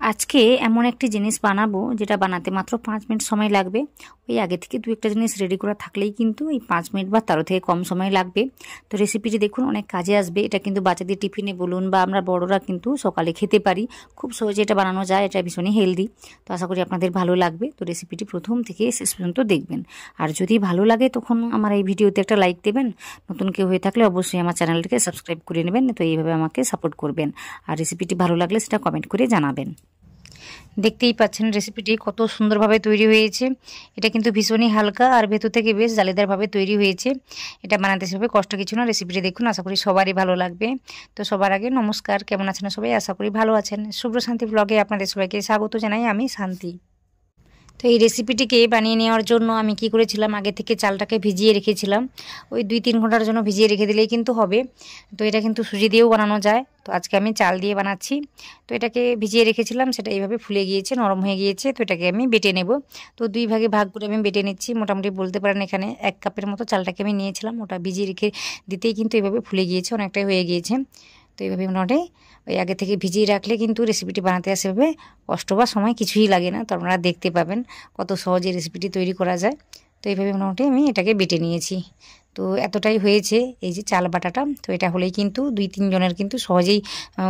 আজকে এমন একটি জিনিস বানাবো যেটা বানাতে মাত্র 5 মিনিট সময় লাগবে। ওই আগে থেকে দু একটা জিনিস রেডি করা থাকলেই কিন্তু এই 5 মিনিট বা তারও থেকে কম সময় লাগবে। তো রেসিপিটি দেখুন অনেক কাজে আসবে। এটা কিন্তু বাচ্চাদের টিফিনে বলুন বা আমরা বড়রা কিন্তু সকালে খেতে পারি। খুব সহজে এটা বানানো যায়, এটা ভীষণই হেলদি। তো আশা করি আপনাদের ভালো লাগবে। তো রেসিপিটি প্রথম থেকে শেষ পর্যন্ত দেখবেন। আর যদি ভালো লাগে তখন আমার এই ভিডিওতে একটা লাইক দেবেন। নতুন কেউ হয়ে থাকলে অবশ্যই আমার চ্যানেলটিকে সাবস্ক্রাইব করে নেবেন। তো এইভাবে আমাকে সাপোর্ট করবেন। আর রেসিপিটি ভালো লাগলে সেটা কমেন্ট করে জানাবেন। দেখতেই পাচ্ছেন রেসিপিটি কত সুন্দরভাবে তৈরি হয়েছে। এটা কিন্তু ভীষণই হালকা আর ভেতর থেকে বেশ জালিদারভাবে তৈরি হয়েছে। এটা বানাতে সেভাবে কষ্ট কিছু না। রেসিপিটি দেখুন, আশা করি সবারই ভালো লাগবে। তো সবার আগে নমস্কার, কেমন আছেন সবাই? আশা করি ভালো আছেন। শুভ্র শান্তি ব্লগে আপনাদের সবাইকে স্বাগত জানাই। আমি শান্তি। তো এই রেসিপিটিকে বানিয়ে নেওয়ার জন্য আমি কি করেছিলাম, আগে থেকে চালটাকে ভিজিয়ে রেখেছিলাম। ওই 2-3 ঘন্টার জন্য ভিজিয়ে রেখে দিলেই কিন্তু হবে। তো এটা কিন্তু সুজি দিয়েও বানানো যায়। তো আজকে আমি চাল দিয়ে বানাচ্ছি। তো এটাকে ভিজিয়ে রেখেছিলাম, সেটা এইভাবে ফুলে গিয়েছে, নরম হয়ে গিয়েছে। তো এটাকে আমি বেটে নেব। তো 2 ভাগে ভাগ করে আমি বেটে নিচ্ছি। মোটামুটি বলতে পারেন এখানে 1 কাপের মতো চালটাকে আমি নিয়েছিলাম। ওটা ভিজিয়ে রেখে দিতেই কিন্তু এইভাবে ফুলে গিয়েছে, অনেকটাই হয়ে গিয়েছে। তো এইভাবে মোটামুটি ওই আগে থেকে ভিজিয়ে রাখলে কিন্তু রেসিপিটি বানাতে আসবে কষ্ট বা সময় কিছুই লাগে না। তো আপনারা দেখতে পাবেন কত সহজে রেসিপিটি তৈরি করা যায়। তো এইভাবে মোটামুটি আমি এটাকে বেটে নিয়েছি। তো এতটাই হয়েছে এই যে চাল বাটাটা। তো এটা হলেই কিন্তু 2-3 জনের কিন্তু সহজেই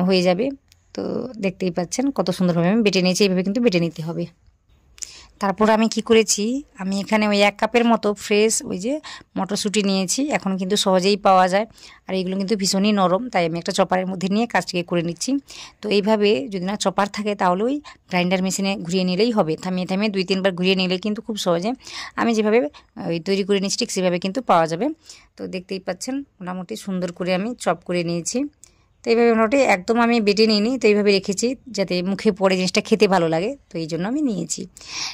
হয়ে যাবে। তো দেখতেই পাচ্ছেন কত সুন্দরভাবে আমি বেটে নিয়েছি। এইভাবে কিন্তু বেটে নিতে হবে। তারপর আমি কি করেছি, আমি এখানে ওই 1 কাপের মতো ফ্রেশ ওই যে মটরশুঁটি নিয়েছি। এখন কিন্তু সহজেই পাওয়া যায় আর এগুলো কিন্তু ভীষণই নরম, তাই আমি একটা চপারের মধ্যে নিয়ে কাজটিকে করে নিচ্ছি। তো এইভাবে যদি না চপার থাকে তাহলে ওই গ্রাইন্ডার মেশিনে ঘুরিয়ে নিলেই হবে। থামিয়ে থামিয়ে 2-3 বার ঘুরিয়ে নিলে কিন্তু খুব সহজে আমি যেভাবে ওই তৈরি করে নিচ্ছি ঠিক সেভাবে কিন্তু পাওয়া যাবে। তো দেখতেই পাচ্ছেন মোটামুটি সুন্দর করে আমি চপ করে নিয়েছি। তো এইভাবে মোটামুটি একদম আমি বেটে নিইনি, তো এইভাবে রেখেছি যাতে মুখে পড়ে জিনিসটা খেতে ভালো লাগে। তো এই জন্য আমি নিয়েছি।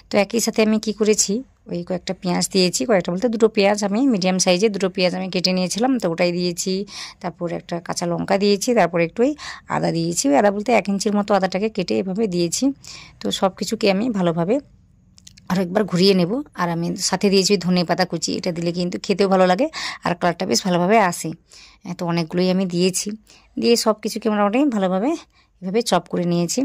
তো একই সাথে আমি কি করেছি, ওই কয়েকটা পেঁয়াজ দিয়েছি। কয়েকটা বলতে 2টো পেঁয়াজ, আমি মিডিয়াম সাইজে 2টো পেঁয়াজ আমি কেটে নিয়েছিলাম। তো ওটাই দিয়েছি। তারপর একটা কাঁচা লঙ্কা দিয়েছি। তারপর একটু ওই আদা দিয়েছি। ওই আদা বলতে 1 ইঞ্চির মতো আদাটাকে কেটে এভাবে দিয়েছি। তো সব কিছুকে আমি ভালোভাবে আরেকবার ঘুরিয়ে নেব। আর আমি সাথে দিয়েছি ধনেপাতা কুচি। এটা দিলে কিন্তু খেতেও ভালো লাগে আর কালারটা বেশ ভালোভাবে আসে। তো অনেকগুলোই আমি দিয়েছি। দিয়ে সব কিছুকে মোটামুটি ভালোভাবে এভাবে চপ করে নিয়েছি।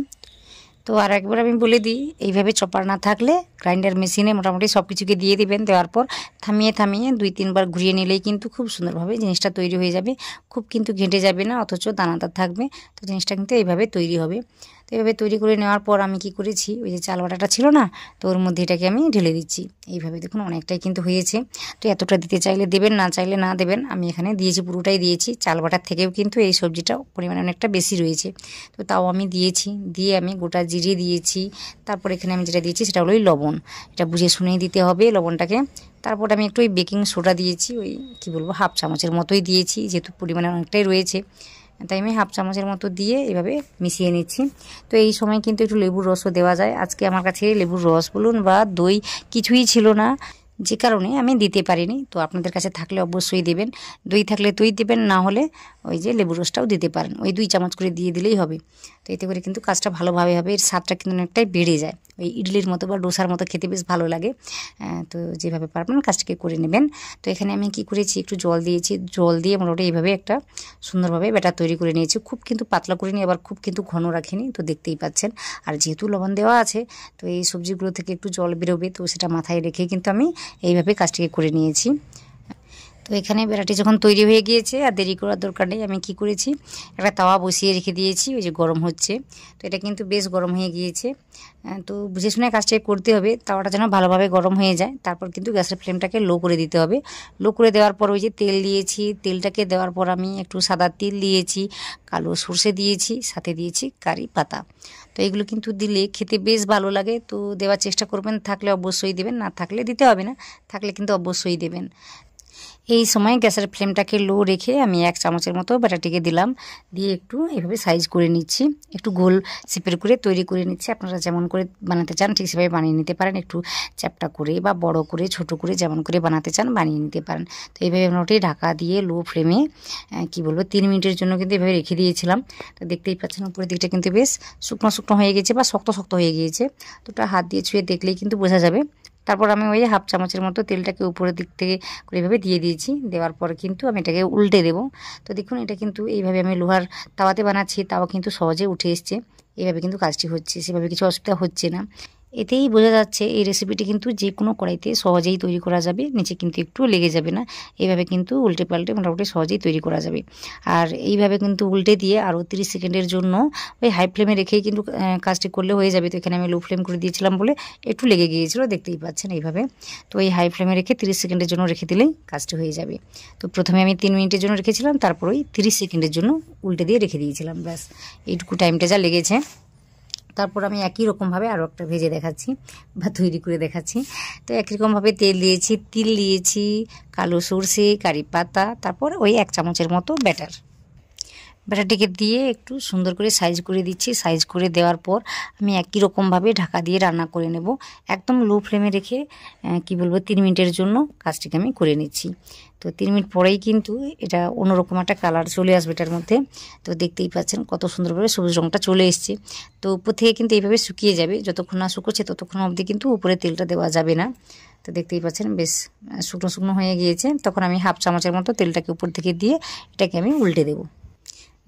তো আর একবার আমি বলে দিই, এইভাবে চপার না থাকলে গ্রাইন্ডার মেশিনে মোটামুটি সব কিছুকে দিয়ে দিবেন। দেওয়ার পর থামিয়ে থামিয়ে 2-3 বার ঘুরিয়ে নিলেই কিন্তু খুব সুন্দরভাবে জিনিসটা তৈরি হয়ে যাবে। খুব কিন্তু ঘেঁটে যাবে না, অথচ দানাদার থাকবে। তো জিনিসটা কিন্তু এইভাবে তৈরি হবে। তো এইভাবে তৈরি করে নেওয়ার পর আমি কি করেছি, ওই যে চাল বাটাটা ছিল না, তো ওর মধ্যে এটাকে আমি ঢেলে দিচ্ছি। এইভাবে দেখুন অনেকটাই কিন্তু হয়েছে। তো এতটা দিতে চাইলে দেবেন, না চাইলে না দেবেন। আমি এখানে দিয়েছি, পুরোটাই দিয়েছি। চাল বাটার থেকেও কিন্তু এই সবজিটা পরিমাণে অনেকটা বেশি রয়েছে। তো তাও আমি দিয়েছি। দিয়ে আমি গোটা জিরে দিয়েছি। তারপর এখানে আমি যেটা দিয়েছি সেটা হলো ওই লবণ। এটা বুঝে শুনেই দিতে হবে লবণটাকে। তারপর আমি একটু ওই বেকিং সোডা দিয়েছি, ওই কী বলবো 1/2 চামচের মতোই দিয়েছি, যেহেতু পরিমাণে অনেকটাই রয়েছে। তাই আমি 1/2 চামচের মতো দিয়ে এভাবে মিশিয়ে নিচ্ছি। তো এই সময় কিন্তু একটু লেবুর রসও দেওয়া যায়। আজকে আমার কাছে লেবুর রস বলুন বা দই কিছুই ছিল না, যে কারণে আমি দিতে পারিনি। তো আপনাদের কাছে থাকলে অবশ্যই দেবেন। দই থাকলে দই দেবেন, না হলে ওই যে লেবুর রসটাও দিতে পারেন। ওই 2 চামচ করে দিয়ে দিলেই হবে। তো এতে করে কিন্তু কাজটা ভালোভাবে হবে। এর স্বাদটা কিন্তু অনেকটাই বেড়ে যায়। ওই ইডলির মতো বা ডোসার মতো খেতে বেশ ভালো লাগে। তো যেভাবে পারবেন কাজটাকে করে নেবেন। তো এখানে আমি কি করেছি, একটু জল দিয়েছি। জল দিয়ে মোটামুটি এইভাবে একটা সুন্দরভাবে ব্যাটার তৈরি করে নিয়েছি। খুব কিন্তু পাতলা করিনি, আবার খুব কিন্তু ঘন রাখিনি। তো দেখতেই পাচ্ছেন। আর যেহেতু লবণ দেওয়া আছে, তো এই সবজিগুলো থেকে একটু জল বেরোবে। তো সেটা মাথায় রেখে কিন্তু আমি এইভাবে কাজটিকে করে নিয়েছি। তো এখানে বেড়াটি যখন তৈরি হয়ে গিয়েছে, আর দেরি করার দরকার নেই। আমি কি করেছি, একটা তাওয়া বসিয়ে রেখে দিয়েছি, ওই যে গরম হচ্ছে। তো এটা কিন্তু বেশ গরম হয়ে গিয়েছে। তো বুঝে শুনে কাজটা করতে হবে, তাওয়াটা যেন ভালোভাবে গরম হয়ে যায়। তারপর কিন্তু গ্যাসের ফ্লেমটাকে লো করে দিতে হবে। লো করে দেওয়ার পর ওই যে তেল দিয়েছি, তেলটাকে দেওয়ার পর আমি একটু সাদা তিল দিয়েছি, কালো সর্ষে দিয়েছি, সাথে দিয়েছি কারি পাতা। তো এগুলো কিন্তু দিলে খেতে বেশ ভালো লাগে। তো দেওয়ার চেষ্টা করবেন, থাকলে অবশ্যই দেবেন, না থাকলে দিতে হবে না, থাকলে কিন্তু অবশ্যই দেবেন। এই সময় গ্যাসের ফ্লেমটাকে লো রেখে আমি 1 চামচের মতো ব্যাটারটিকে দিলাম। দিয়ে একটু এভাবে সাইজ করে নিচ্ছি, একটু গোল শেপের করে তৈরি করে নিচ্ছি। আপনারা যেমন করে বানাতে চান ঠিক সেভাবে বানিয়ে নিতে পারেন। একটু চ্যাপ্টা করে বা বড় করে ছোট করে যেমন করে বানাতে চান বানিয়ে নিতে পারেন। তো এইভাবে মোটামুটি ঢাকা দিয়ে লো ফ্লেমে কি বলবো 3 মিনিটের জন্য কিন্তু এভাবে রেখে দিয়েছিলাম। তো দেখতেই পাচ্ছেন উপরের দিকটা কিন্তু বেশ শুকনো শুকনো হয়ে গেছে বা শক্ত শক্ত হয়ে গিয়েছে। তো ওটা হাত দিয়ে ছুঁয়ে দেখলেই কিন্তু বোঝা যাবে। তারপর আমি ওই 1/2 চামচের মতো তেলটাকে উপরের দিক থেকে করে এভাবে দিয়ে দিয়েছি। দেওয়ার পরে কিন্তু আমি এটাকে উল্টে দেব। তো দেখুন এটা কিন্তু এইভাবে আমি লোহার তাওয়াতে বানাচ্ছি, তাও কিন্তু সহজে উঠে এসছে। এভাবে কিন্তু কাজটি হচ্ছে, সেভাবে কিছু অসুবিধা হচ্ছে না। এতেই বোঝা যাচ্ছে এই রেসিপিটি কিন্তু যে কোনো কড়াইতে সহজেই তৈরি করা যাবে, নিচে কিন্তু একটুও লেগে যাবে না। এইভাবে কিন্তু উল্টে পাল্টে মোটামুটি সহজেই তৈরি করা যাবে। আর এইভাবে কিন্তু উল্টে দিয়ে আরও 30 সেকেন্ডের জন্য ওই হাই ফ্লেমে রেখেই কিন্তু কাজটি করলে হয়ে যাবে। তো এখানে আমি লো ফ্লেম করে দিয়েছিলাম বলে একটু লেগে গিয়েছিল, দেখতেই পাচ্ছেন এইভাবে। তো এই হাই ফ্লেমে রেখে 30 সেকেন্ডের জন্য রেখে দিলেই কাজটি হয়ে যাবে। তো প্রথমে আমি 3 মিনিটের জন্য রেখেছিলাম, তারপর ওই 30 সেকেন্ডের জন্য উল্টে দিয়ে রেখে দিয়েছিলাম। ব্যাস এইটুকু টাইমটা যা লেগেছে। তারপর আমি একই রকমভাবে আরও একটা ভেজে দেখাচ্ছি বা তৈরি করে দেখাচ্ছি। তো একই রকমভাবে তেল দিয়েছি, তিল দিয়েছি, কালো সরষে, কারি পাতা, তারপর ওই 1 চামচের মতো ব্যাটারটিকে দিয়ে একটু সুন্দর করে সাইজ করে দিচ্ছি। সাইজ করে দেওয়ার পর আমি একই রকমভাবে ঢাকা দিয়ে রান্না করে নেব, একদম লো ফ্লেমে রেখে 3 মিনিটের জন্য কাজটিকে আমি করে নিচ্ছি। তো 3 মিনিট পরেই কিন্তু এটা অন্যরকম একটা কালার চলে আসবে এটার মধ্যে। তো দেখতেই পাচ্ছেন কত সুন্দরভাবে সবুজ রঙটা চলে এসছে। তো উপর থেকে কিন্তু এইভাবে শুকিয়ে যাবে, যতক্ষণ না শুকোচ্ছে ততক্ষণ অবধি কিন্তু উপরে তেলটা দেওয়া যাবে না। তো দেখতেই পাচ্ছেন বেশ শুকনো শুকনো হয়ে গিয়েছে। তখন আমি 1/2 চামচের মতো তেলটাকে উপর থেকে দিয়ে এটাকে আমি উল্টে দেবো।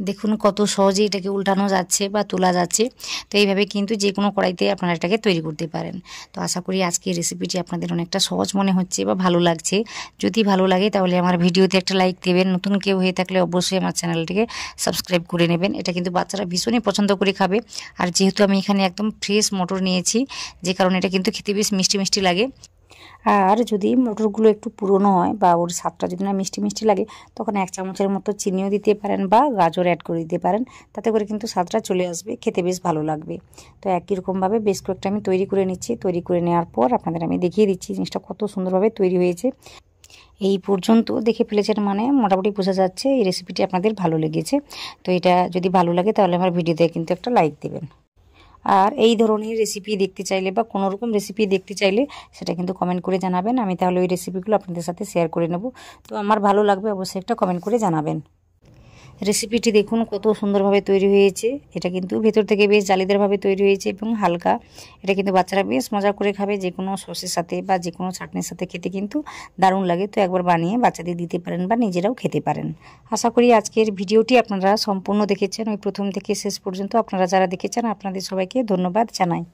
দেখুন কত সহজে এটাকে উল্টানো যাচ্ছে বা তোলা যাচ্ছে। তো এইভাবে কিন্তু যে কোনো কড়াইতে আপনারা এটাকে তৈরি করতে পারেন। তো আশা করি আজকের রেসিপিটি আপনাদের অনেকটা সহজ মনে হচ্ছে বা ভালো লাগছে। যদি ভালো লাগে তাহলে আমার ভিডিওতে একটা লাইক দেবেন। নতুন কেউ হয়ে থাকলে অবশ্যই আমার চ্যানেলটিকে সাবস্ক্রাইব করে নেবেন। এটা কিন্তু বাচ্চারা ভীষণই পছন্দ করে খাবে। আর যেহেতু আমি এখানে একদম ফ্রেশ মটর নিয়েছি, যে কারণে এটা কিন্তু খেতে বেশ মিষ্টি মিষ্টি লাগে। আর যদি মটরগুলো একটু পুরনো হয় বা ওর স্বাদটা যদি না মিষ্টি মিষ্টি লাগে, তখন 1 চামচের মতো চিনিও দিতে পারেন বা গাজর অ্যাড করে দিতে পারেন। তাতে করে কিন্তু স্বাদটা চলে আসবে, খেতে বেশ ভালো লাগবে। তো একই রকমভাবে বেশ কয়েকটা আমি তৈরি করে নিচ্ছি। তৈরি করে নেওয়ার পর আপনাদের আমি দেখিয়ে দিচ্ছি জিনিসটা কত সুন্দরভাবে তৈরি হয়েছে। এই পর্যন্ত দেখে ফেলেছেন মানে মোটামুটি বোঝা যাচ্ছে এই রেসিপিটি আপনাদের ভালো লেগেছে। তো এটা যদি ভালো লাগে তাহলে আমার ভিডিওতে কিন্তু একটা লাইক দেবেন। আর এই ধরনের রেসিপি দেখতে চাইলে বা কোনো রকম রেসিপি দেখতে চাইলে সেটা কিন্তু কমেন্ট করে জানাবেন। আমি তাহলে ওই রেসিপিগুলো আপনাদের সাথে শেয়ার করে নেব। তো আমার ভালো লাগবে, অবশ্যই একটা কমেন্ট করে জানাবেন। রেসিপিটি দেখুন কত সুন্দরভাবে তৈরি হয়েছে। এটা কিন্তু ভেতর থেকে বেশ জালিদারভাবে তৈরি হয়েছে এবং হালকা। এটা কিন্তু বাচ্চারা বেশ মজা করে খাবে, যে কোনো সসের সাথে বা যে কোনো চাটনির সাথে খেতে কিন্তু দারুণ লাগে। তো একবার বানিয়ে বাচ্চাদের দিতে পারেন বা নিজেরাও খেতে পারেন। আশা করি আজকের ভিডিওটি আপনারা সম্পূর্ণ দেখেছেন, ওই প্রথম থেকে শেষ পর্যন্ত। আপনারা যারা দেখেছেন আপনাদের সবাইকে ধন্যবাদ জানাই।